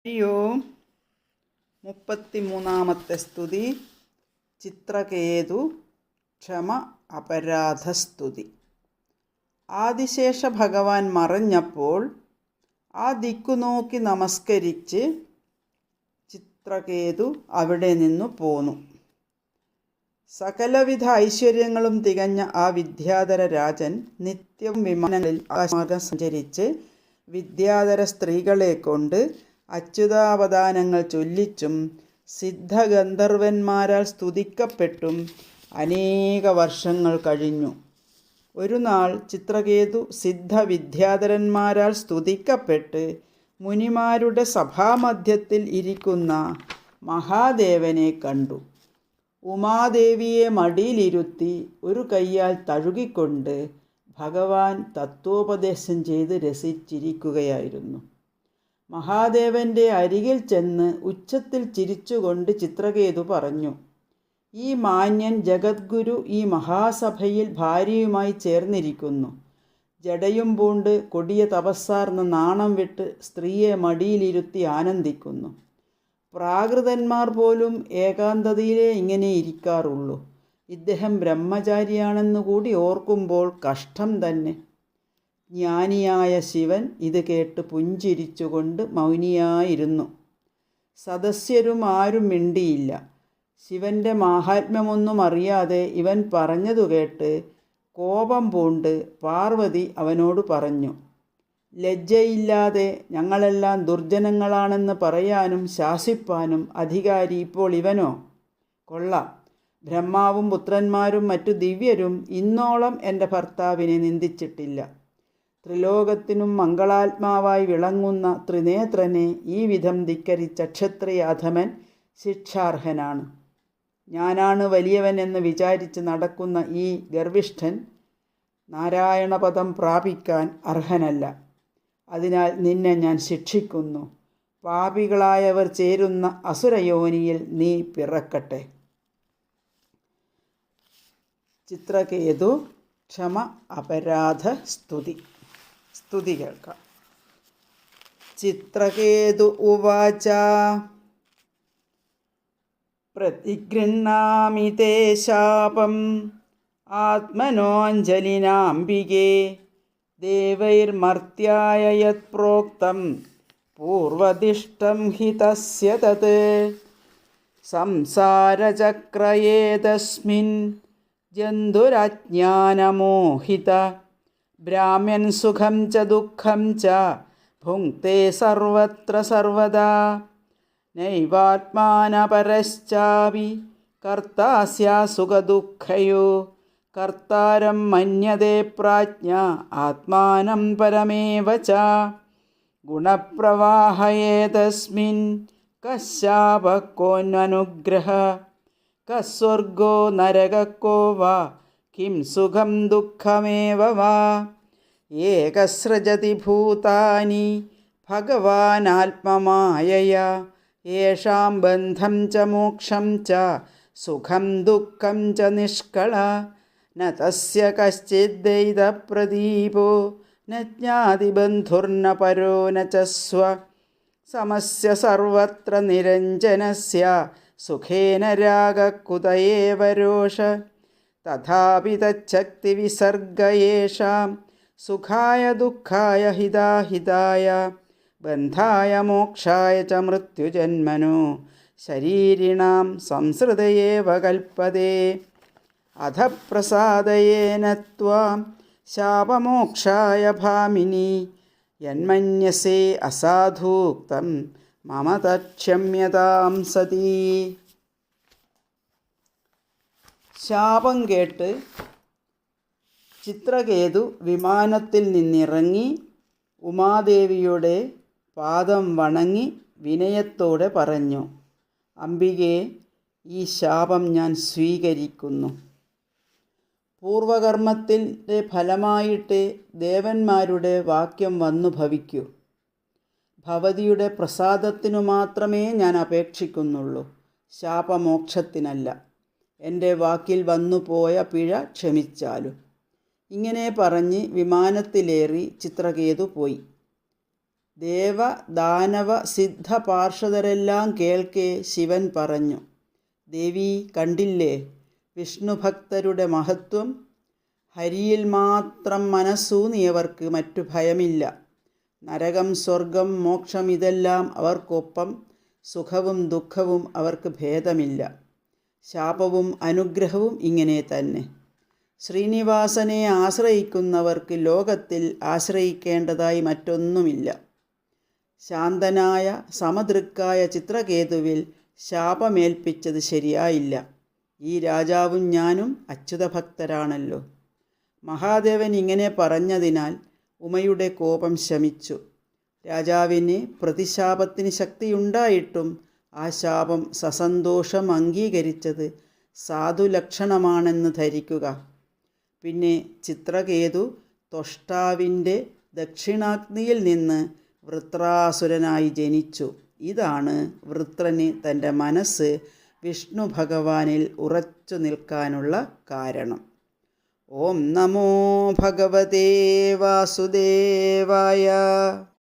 ഹരിയോം. 33-ാമത്തെ സ്തുതി. ചിത്രകേതു ക്ഷമ അപരാധസ്തുതി. ആദിശേഷ ഭഗവാൻ മറഞ്ഞപ്പോൾ ആ ദിക്കുനോക്കി നമസ്കരിച്ച് ചിത്രകേതു അവിടെ നിന്നു പോന്നു. സകലവിധ ഐശ്വര്യങ്ങളും തികഞ്ഞ ആ വിദ്യാധര രാജൻ നിത്യം വിമാനങ്ങളിൽ ആകാശമാർഗം സഞ്ചരിച്ച് വിദ്യാധര സ്ത്രീകളെ കൊണ്ട് അച്യുതാവദാനങ്ങൾ ചൊല്ലിച്ചും സിദ്ധഗന്ധർവന്മാരാൽ സ്തുതിക്കപ്പെട്ടും അനേക വർഷങ്ങൾ കഴിഞ്ഞു. ഒരു നാൾ ചിത്രകേതു സിദ്ധവിദ്യാധരന്മാരാൽ സ്തുതിക്കപ്പെട്ട് മുനിമാരുടെ സഭാമധ്യത്തിൽ ഇരിക്കുന്ന മഹാദേവനെ കണ്ടു. ഉമാദേവിയെ മടിയിലിരുത്തി ഒരു കൈയാൽ തഴുകിക്കൊണ്ട് ഭഗവാൻ തത്വോപദേശം ചെയ്ത് രസിച്ചിരിക്കുകയായിരുന്നു. മഹാദേവൻ്റെ അരികിൽ ചെന്ന് ഉച്ചത്തിൽ ചിരിച്ചുകൊണ്ട് ചിത്രകേതു പറഞ്ഞു, ഈ മാന്യൻ ജഗദ്ഗുരു ഈ മഹാസഭയിൽ ഭാര്യയുമായി ചേർന്നിരിക്കുന്നു. ജടയും പൂണ്ട് കൊടിയ തപസ്സാർന്ന നാണം വിട്ട് സ്ത്രീയെ മടിയിലിരുത്തി ആനന്ദിക്കുന്നു. പ്രാകൃതന്മാർ പോലും ഏകാന്തതയിലേ ഇങ്ങനെ ഇരിക്കാറുള്ളൂ. ഇദ്ദേഹം ബ്രഹ്മചാരിയാണെന്ന് കൂടി ഓർക്കുമ്പോൾ കഷ്ടം തന്നെ. ജ്ഞാനിയായ ശിവൻ ഇത് കേട്ട് പുഞ്ചിരിച്ചുകൊണ്ട് മൗനിയായിരുന്നു. സദസ്യരും ആരും മിണ്ടിയില്ല. ശിവൻ്റെ മാഹാത്മ്യമൊന്നും അറിയാതെ ഇവൻ പറഞ്ഞതു കേട്ട് കോപം പൂണ്ട് പാർവതി അവനോട് പറഞ്ഞു, ലജ്ജയില്ലാതെ ഞങ്ങളെല്ലാം ദുർജനങ്ങളാണെന്ന് പറയാനും ശാസിപ്പാനും അധികാരി ഇപ്പോൾ ഇവനോ? കൊള്ളാം. ബ്രഹ്മാവും പുത്രന്മാരും മറ്റു ദിവ്യരും ഇന്നോളം എൻ്റെ ഭർത്താവിനെ നിന്ദിച്ചിട്ടില്ല. ത്രിലോകത്തിനും മംഗളാത്മാവായി വിളങ്ങുന്ന ത്രിനേത്രനെ ഈ വിധം ധിക്കരിച്ച ക്ഷത്രിയ അധമൻ ശിക്ഷാർഹനാണ്. ഞാനാണ് വലിയവൻ എന്ന് വിചാരിച്ച് നടക്കുന്ന ഈ ഗർവിഷ്ഠൻ നാരായണപദം പ്രാപിക്കാൻ അർഹനല്ല. അതിനാൽ നിന്നെ ഞാൻ ശിക്ഷിക്കുന്നു. പാപികളായവർ ചേരുന്ന അസുരയോനിയിൽ നീ പിറക്കട്ടെ. ചിത്രകേതു ക്ഷമ അപരാധ സ്തുതി. സ്തുതി കേൾക്കാം. ചിത്രകേതു ഉവാച പ്രതിഗൃഹ്ണാമി തേ ശാപം ആത്മനോഞ്ജലിനാംബികേ ദേവൈർമർത്യായ യത് പ്രോക്തം പൂർവദിഷ്ടം ഹി തസ്യ തത് സംസാരചക്രയേതസ്മിൻ ജന്തുരജ്ഞാനമോഹിത ബ്രാഹ്മ്യൻ സുഖം ച ദുഃഖം ച ഭുങ്ക്തേ സർവത്ര സർവദാ നൈവാത്മാനപരശ്ചാപി കർത്താസ്യ സുഖദുഃഖയോ കർത്താരം മന്യതേ പ്രാജ്ഞ ആത്മാനം പരമേവ ച ഗുണപ്രവാഹയേതസ്മിൻ കശ്ശാപ കോന്വനുഗ്രഹ കസ്വർഗോ നരകോ വാ കിം സുഖം ദുഃഖമേവ വാ ഏകസൃജതി ഭൂതാനി ഭഗവാനാത്മമായയാ യേഷാം ബന്ധം ച മോക്ഷം ച സുഖം ദുഃഖം ച നിഷ്കള ന തസ്യ കശ്ചിദ്ദൈതപ്രദീപോ ന ജ്ഞാതി ബന്ധുർന പരോ ന ച സ്വ സമസ്യ സർവത്ര നിരഞ്ജനസ്യ സുഖേന രാഗ കുത ഏവ രോഷ തഥാപി തച്ഛക്തി വിസർഗ യേഷാം സുഖായ ദുഃഖായ ഹിതാഹിതായ ബന്ധായ മോക്ഷായ ച മൃത്യുജന്മനോ ശരീരിണാം സംസൃതയേവ കൽപ്പതേ അധ പ്രസാദയേന ത്വാം ശാപമോക്ഷായ ഭാമിനി യന്മന്യസേ അസാധൂക്തം മമ തക്ഷമ്യതാം സതീ. ശാപം കേട്ട് ചിത്രകേതു വിമാനത്തിൽ നിന്നിറങ്ങി ഉമാദേവിയുടെ പാദം വണങ്ങി വിനയത്തോടെ പറഞ്ഞു, അംബികേ, ഈ ശാപം ഞാൻ സ്വീകരിക്കുന്നു. പൂർവകർമ്മത്തിൻ്റെ ഫലമായിട്ട് ദേവന്മാരുടെ വാക്യം വന്നു ഭവിക്കൂ. ഭവതിയുടെ പ്രസാദത്തിനു മാത്രമേ ഞാൻ അപേക്ഷിക്കുന്നുള്ളൂ, ശാപമോക്ഷത്തിനല്ല. എൻ്റെ വാക്കിൽ വന്നുപോയ പിഴ ക്ഷമിച്ചാലും. ഇങ്ങനെ പറഞ്ഞ് വിമാനത്തിലേറി ചിത്രകേതു പോയി. ദേവ ദാനവ സിദ്ധ പാർഷദരെല്ലാം കേൾക്കെ ശിവൻ പറഞ്ഞു, ദേവി കണ്ടില്ലേ വിഷ്ണുഭക്തരുടെ മഹത്വം? ഹരിയിൽ മാത്രം മനസ്സൂന്നിയവർക്ക് മറ്റു ഭയമില്ല. നരകം, സ്വർഗം, മോക്ഷം ഇതെല്ലാം അവർക്കൊപ്പം. സുഖവും ദുഃഖവും അവർക്ക് ഭേദമില്ല. ശാപവും അനുഗ്രഹവും ഇങ്ങനെ തന്നെ. ശ്രീനിവാസനെ ആശ്രയിക്കുന്നവർക്ക് ലോകത്തിൽ ആശ്രയിക്കേണ്ടതായി മറ്റൊന്നുമില്ല. ശാന്തനായ സമദൃക്കായ ചിത്രകേതുവിൽ ശാപമേൽപ്പിച്ചത് ശരിയായില്ല. ഈ രാജാവും ഞാനും അച്യുതഭക്തരാണല്ലോ. മഹാദേവൻ ഇങ്ങനെ പറഞ്ഞതിനാൽ ഉമയുടെ കോപം ശമിച്ചു. രാജാവിന് പ്രതിശാപത്തിന് ശക്തിയുണ്ടായിട്ടും ആ ശാപം സസന്തോഷം അംഗീകരിച്ചത് സാധുലക്ഷണമാണെന്ന് ധരിക്കുക. പിന്നെ ചിത്രകേതു ത്വഷ്ടാവിൻ്റെ ദക്ഷിണാഗ്നിയിൽ നിന്ന് വൃത്രാസുരനായി ജനിച്ചു. ഇതാണ് വൃത്രന് തൻ്റെ മനസ്സ് വിഷ്ണു ഭഗവാനിൽ ഉറച്ചു നിൽക്കാനുള്ള കാരണം. ഓം നമോ ഭഗവതേ വാസുദേവായ.